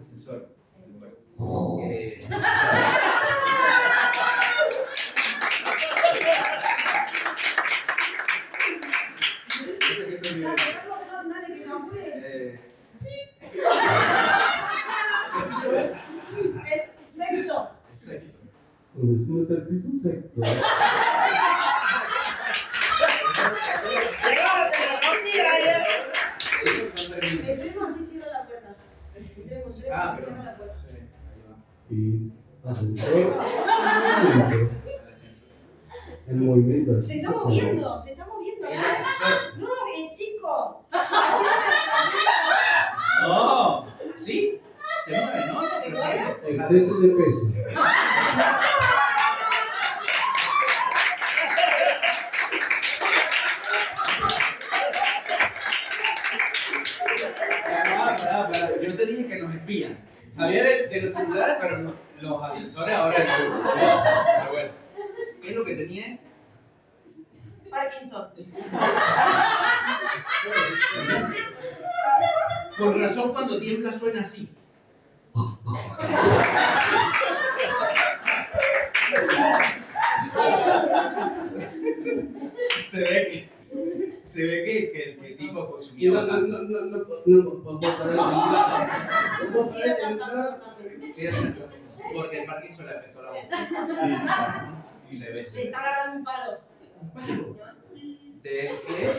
ascensor. Dale, que no apure. ¿Qué piso es? El sexto. El sexto. Cuando decimos el piso sexto. El primo así cierra la puerta. Entremos, Ah, así pero. cierra la puerta. Sí, ahí va. Y ascensor. El ascensor. El movimiento. Se está moviendo, se está moviendo. El ascensor. No, el chico. ¡Oh! ¿Sí? Se mueve, ¿no? ¿Se mueve? Exceso de peso. Pará. Yo te dije que nos espían. Sabía de los celulares, pero no, los ascensores ahora no. Pero bueno. ¿Qué es lo que tenía? Parkinson. Con razón cuando tiembla suena así. Se ve que el tipo consumía bastante. No, Porque el Parkinson le afectó la voz. Se ve. Le está agarrando un palo. ¿Un palo? ¿De qué?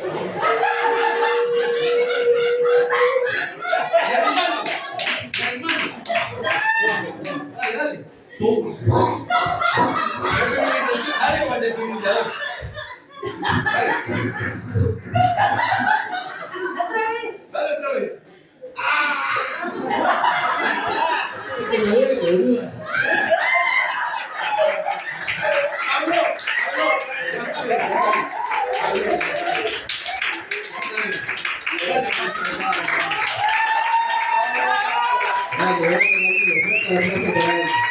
¡De animal! Dale. ¡Pum! Dale como el desfibrilador. Dale. ¿Otra vez? Dale otra vez. ¡Habló! Dale,